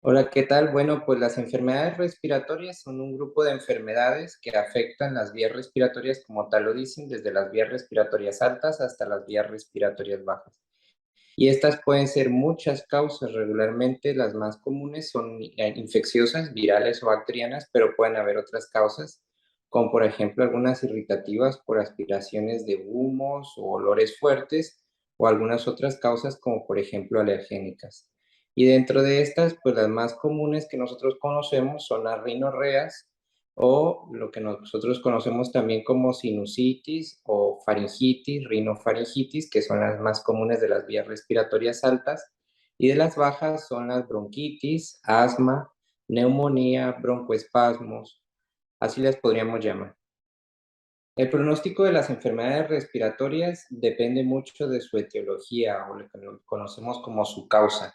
Hola, ¿qué tal? Bueno, pues las enfermedades respiratorias son un grupo de enfermedades que afectan las vías respiratorias, como tal lo dicen, desde las vías respiratorias altas hasta las vías respiratorias bajas. Y estas pueden ser muchas causas. Regularmente las más comunes son infecciosas, virales o bacterianas, pero pueden haber otras causas, como por ejemplo algunas irritativas por aspiraciones de humos o olores fuertes, o algunas otras causas como por ejemplo alergénicas. Y dentro de estas, pues las más comunes que nosotros conocemos son las rinorreas o lo que nosotros conocemos también como sinusitis o faringitis, rinofaringitis, que son las más comunes de las vías respiratorias altas, y de las bajas son las bronquitis, asma, neumonía, broncoespasmos, así las podríamos llamar. El pronóstico de las enfermedades respiratorias depende mucho de su etiología o lo que conocemos como su causa.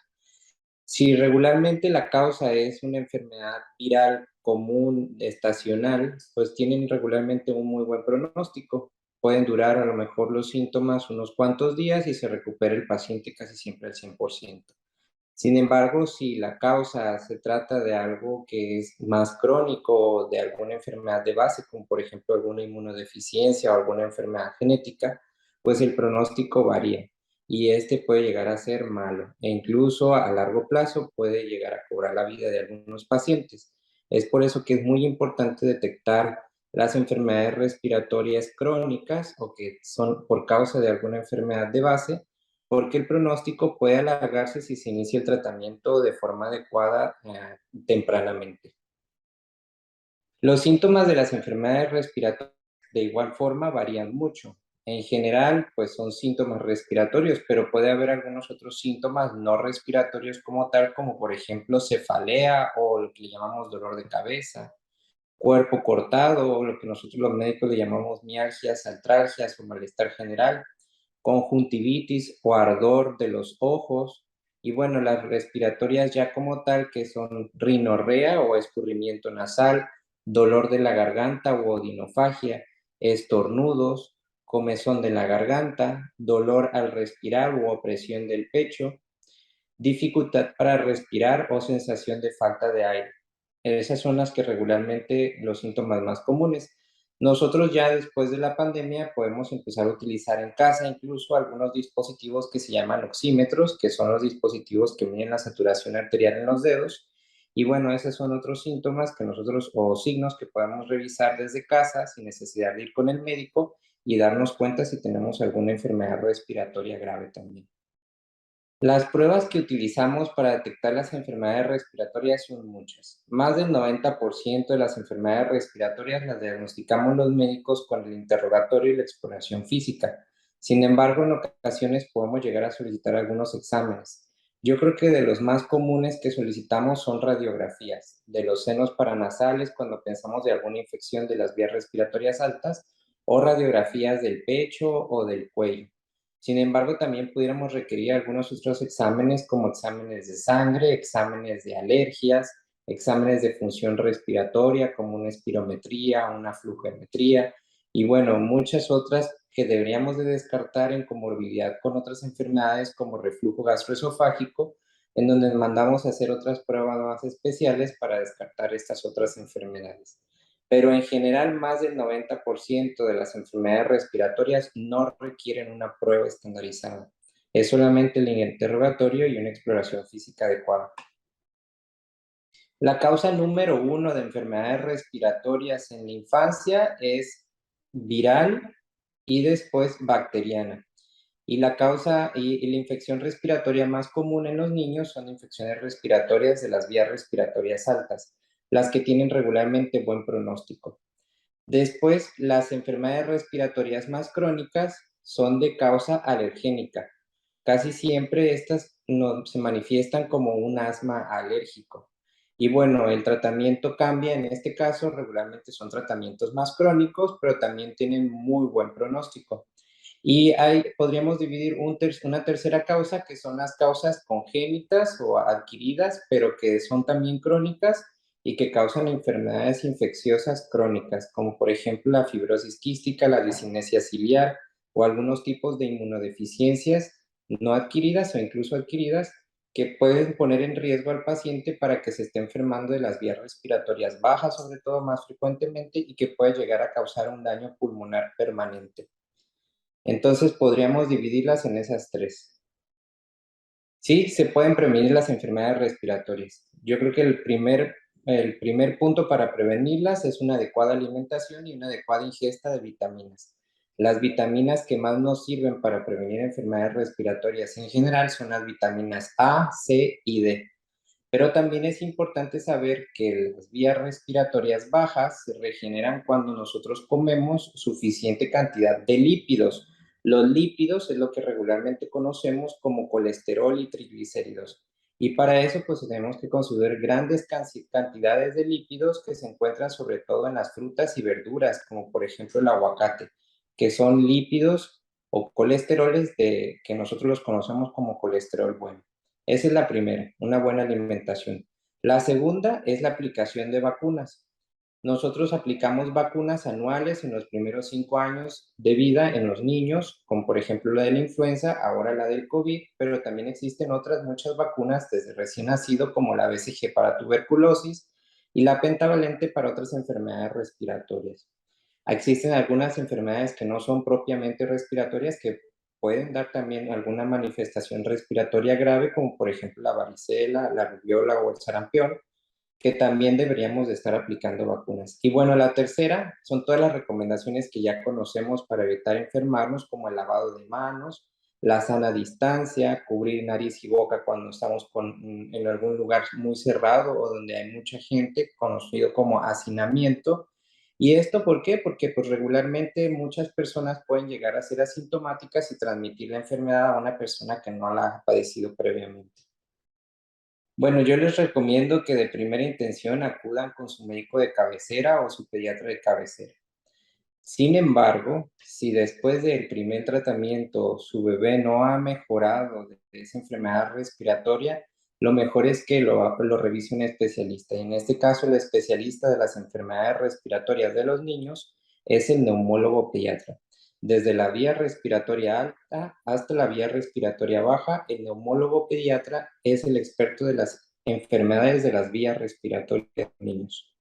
Si regularmente la causa es una enfermedad viral común, estacional, pues tienen regularmente un muy buen pronóstico. Pueden durar a lo mejor los síntomas unos cuantos días y se recupera el paciente casi siempre al 100%. Sin embargo, si la causa se trata de algo que es más crónico, de alguna enfermedad de base, como por ejemplo alguna inmunodeficiencia o alguna enfermedad genética, pues el pronóstico varía y este puede llegar a ser malo e incluso a largo plazo puede llegar a cobrar la vida de algunos pacientes. Es por eso que es muy importante detectar las enfermedades respiratorias crónicas o que son por causa de alguna enfermedad de base, porque el pronóstico puede alargarse si se inicia el tratamiento de forma adecuada tempranamente. Los síntomas de las enfermedades respiratorias de igual forma varían mucho. En general, pues son síntomas respiratorios, pero puede haber algunos otros síntomas no respiratorios como tal, como por ejemplo cefalea o lo que le llamamos dolor de cabeza, cuerpo cortado o lo que nosotros los médicos le llamamos mialgias, artralgias o malestar general, conjuntivitis o ardor de los ojos, y bueno, las respiratorias ya como tal, que son rinorrea o escurrimiento nasal, dolor de la garganta o odinofagia, estornudos, comezón de la garganta, dolor al respirar u opresión del pecho, dificultad para respirar o sensación de falta de aire. Esas son las que regularmente los síntomas más comunes. Nosotros ya después de la pandemia podemos empezar a utilizar en casa incluso algunos dispositivos que se llaman oxímetros, que son los dispositivos que miden la saturación arterial en los dedos. Y bueno, esos son otros síntomas que nosotros o signos que podemos revisar desde casa sin necesidad de ir con el médico y darnos cuenta si tenemos alguna enfermedad respiratoria grave también. Las pruebas que utilizamos para detectar las enfermedades respiratorias son muchas. Más del 90% de las enfermedades respiratorias las diagnosticamos los médicos con el interrogatorio y la exploración física. Sin embargo, en ocasiones podemos llegar a solicitar algunos exámenes. Yo creo que de los más comunes que solicitamos son radiografías de los senos paranasales cuando pensamos de alguna infección de las vías respiratorias altas o radiografías del pecho o del cuello. Sin embargo, también pudiéramos requerir algunos otros exámenes como exámenes de sangre, exámenes de alergias, exámenes de función respiratoria como una espirometría, una flujometría y bueno, muchas otras que deberíamos de descartar en comorbilidad con otras enfermedades como reflujo gastroesofágico, en donde mandamos a hacer otras pruebas más especiales para descartar estas otras enfermedades. Pero en general, más del 90% de las enfermedades respiratorias no requieren una prueba estandarizada. Es solamente el interrogatorio y una exploración física adecuada. La causa número uno de enfermedades respiratorias en la infancia es viral y después bacteriana. Y la causa y la infección respiratoria más común en los niños son infecciones respiratorias de las vías respiratorias altas, las que tienen regularmente buen pronóstico. Después, las enfermedades respiratorias más crónicas son de causa alergénica. Casi siempre estas no, se manifiestan como un asma alérgico. Y bueno, el tratamiento cambia, en este caso regularmente son tratamientos más crónicos, pero también tienen muy buen pronóstico. Y podríamos dividir una tercera causa, que son las causas congénitas o adquiridas, pero que son también crónicas y que causan enfermedades infecciosas crónicas, como por ejemplo la fibrosis quística, la discinesia ciliar o algunos tipos de inmunodeficiencias no adquiridas o incluso adquiridas, que pueden poner en riesgo al paciente para que se esté enfermando de las vías respiratorias bajas, sobre todo más frecuentemente, y que puede llegar a causar un daño pulmonar permanente. Entonces podríamos dividirlas en esas tres. Sí, se pueden prevenir las enfermedades respiratorias. Yo creo que el primer punto para prevenirlas es una adecuada alimentación y una adecuada ingesta de vitaminas. Las vitaminas que más nos sirven para prevenir enfermedades respiratorias en general son las vitaminas A, C y D. Pero también es importante saber que las vías respiratorias bajas se regeneran cuando nosotros comemos suficiente cantidad de lípidos. Los lípidos es lo que regularmente conocemos como colesterol y triglicéridos. Y para eso pues tenemos que consumir grandes cantidades de lípidos que se encuentran sobre todo en las frutas y verduras, como por ejemplo el aguacate, que son lípidos o colesteroles que nosotros los conocemos como colesterol bueno. Esa es la primera, una buena alimentación. La segunda es la aplicación de vacunas. Nosotros aplicamos vacunas anuales en los primeros 5 años de vida en los niños, como por ejemplo la de la influenza, ahora la del COVID, pero también existen otras muchas vacunas desde recién nacido, como la BCG para tuberculosis y la pentavalente para otras enfermedades respiratorias. Existen algunas enfermedades que no son propiamente respiratorias que pueden dar también alguna manifestación respiratoria grave, como por ejemplo la varicela, la rubiola o el sarampión, que también deberíamos de estar aplicando vacunas. Y bueno, la tercera son todas las recomendaciones que ya conocemos para evitar enfermarnos, como el lavado de manos, la sana distancia, cubrir nariz y boca cuando estamos en algún lugar muy cerrado o donde hay mucha gente, conocido como hacinamiento. ¿Y esto por qué? Porque pues regularmente muchas personas pueden llegar a ser asintomáticas y transmitir la enfermedad a una persona que no la ha padecido previamente. Bueno, yo les recomiendo que de primera intención acudan con su médico de cabecera o su pediatra de cabecera. Sin embargo, si después del primer tratamiento su bebé no ha mejorado de esa enfermedad respiratoria, lo mejor es que lo revise un especialista. Y en este caso, el especialista de las enfermedades respiratorias de los niños es el neumólogo pediatra. Desde la vía respiratoria alta hasta la vía respiratoria baja, el neumólogo pediatra es el experto de las enfermedades de las vías respiratorias de los niños.